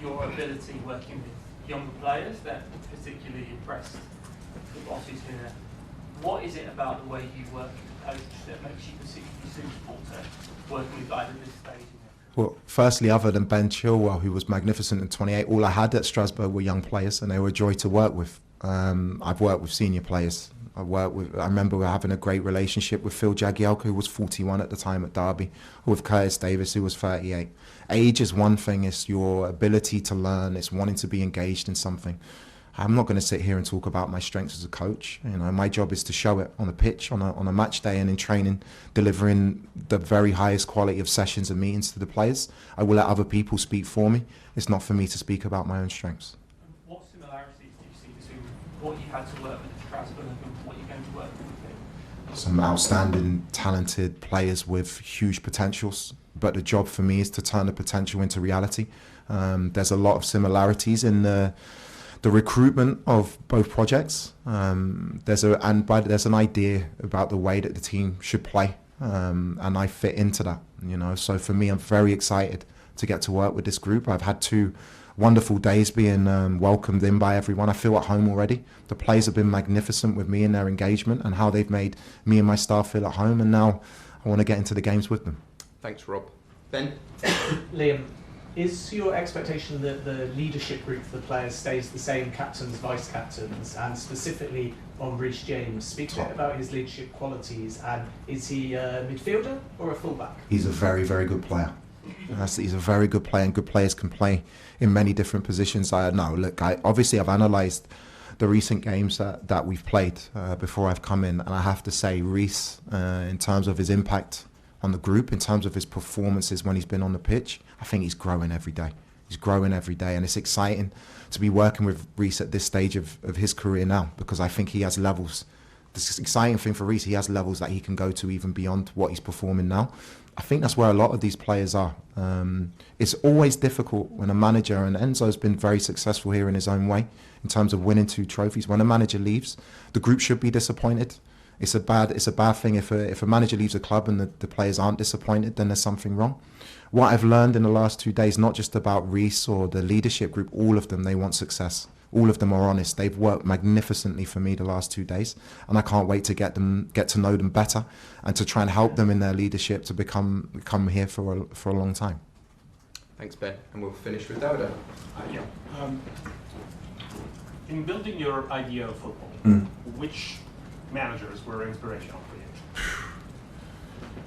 your ability working with younger players that particularly impressed the bosses here. What is it about the way you work as a coach that makes you particularly suitable to working with guys at this stage? Well, firstly, other than Ben Chilwell, who was magnificent in 28, all I had at Strasbourg were young players, and they were a joy to work with. I've worked with senior players. I remember having a great relationship with Phil Jagielka, who was 41 at the time at Derby, or with Curtis Davis, who was 38. Age is one thing, it's your ability to learn, it's wanting to be engaged in something. I'm not going to sit here and talk about my strengths as a coach. You know, my job is to show it on a pitch, on a match day, and in training, delivering the very highest quality of sessions and meetings to the players. I will let other people speak for me. It's not for me to speak about my own strengths. What similarities do you see between what you had to work with at Strasbourg and what you're going to work with? Some outstanding, talented players with huge potentials, but the job for me is to turn the potential into reality. There's a lot of similarities in the recruitment of both projects. There's an idea about the way that the team should play, and I fit into that. You know, so for me, I'm very excited to get to work with this group. I've had 2 wonderful days being welcomed in by everyone. I feel at home already. The players have been magnificent with me in their engagement and how they've made me and my staff feel at home, and now I want to get into the games with them. Thanks, Rob. Ben? Liam, is your expectation that the leadership group for the players stays the same, captains, vice-captains, and specifically on Rory Jennings? Speak a bit about his leadership qualities, and is he a midfielder or a fullback? He's a very, very good player. He's a very good player, and good players can play in many different positions. Obviously I've analysed the recent games that we've played before I've come in, and I have to say Reece, in terms of his impact on the group, in terms of his performances when he's been on the pitch, I think he's growing every day. He's growing every day, and it's exciting to be working with Reece at this stage of his career now, because I think he has levels. The exciting thing for Reece, he has levels that he can go to even beyond what he's performing now. I think that's where a lot of these players are. It's always difficult when a manager, and Enzo's been very successful here in his own way in terms of winning 2 trophies. When a manager leaves, the group should be disappointed. It's a bad thing if a manager leaves a club and the players aren't disappointed, then there's something wrong. What I've learned in the last 2 days, not just about Reece or the leadership group, all of them, they want success. All of them are honest. They've worked magnificently for me the last 2 days, and I can't wait to get to know them better and to try and help them in their leadership to come here for a long time. Thanks, Ben. And we'll finish with Dauda. In building your idea of football, which managers were inspirational for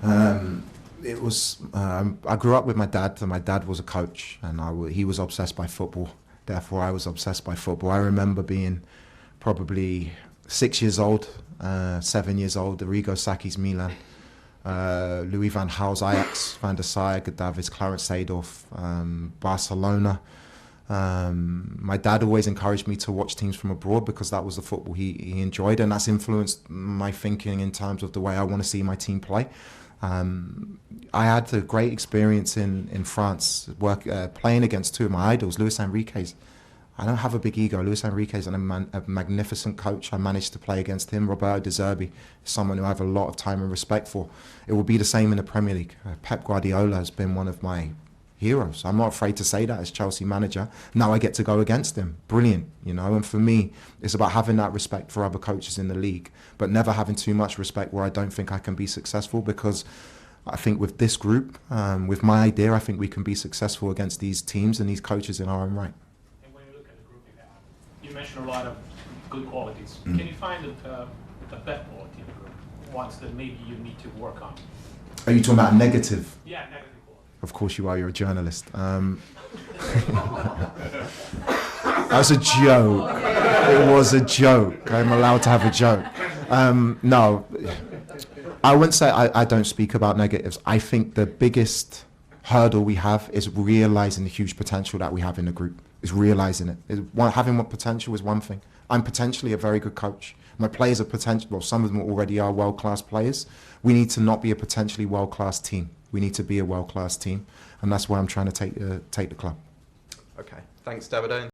you? It was. I grew up with my dad, and my dad was a coach, and he was obsessed by football. Therefore, I was obsessed by football. I remember being probably 6 years old, 7 years old, Arrigo Sacchi's Milan, Louis van Gaal's Ajax, Van der Sar, Davids, Clarence Seedorf, Barcelona. My dad always encouraged me to watch teams from abroad because that was the football he enjoyed, and that's influenced my thinking in terms of the way I want to see my team play. I had a great experience in France, playing against 2 of my idols, Luis Enriquez. I don't have a big ego. Luis Enriquez is a magnificent coach. I managed to play against him. Roberto De Zerbi is someone who I have a lot of time and respect for. It will be the same in the Premier League. Pep Guardiola has been one of my heroes. I'm not afraid to say that as Chelsea manager. Now I get to go against him. Brilliant, you know. And for me, it's about having that respect for other coaches in the league, but never having too much respect where I don't think I can be successful, because I think with this group, with my idea, I think we can be successful against these teams and these coaches in our own right. And when you look at the group you have, you mentioned a lot of good qualities. Can you find a bad quality in the group? Ones that maybe you need to work on? Are you talking about negative? Yeah, negative quality. Of course you are, you're a journalist. That was a joke. It was a joke. I'm allowed to have a joke. No, I wouldn't say I don't speak about negatives. I think the biggest hurdle we have is realising the huge potential that we have in the group. Is realising it. Having what potential is one thing. I'm potentially a very good coach. My players are potential. Well, some of them already are world-class players. We need to not be a potentially world-class team. We need to be a world-class team, and that's where I'm trying to take the club. Okay, thanks, David.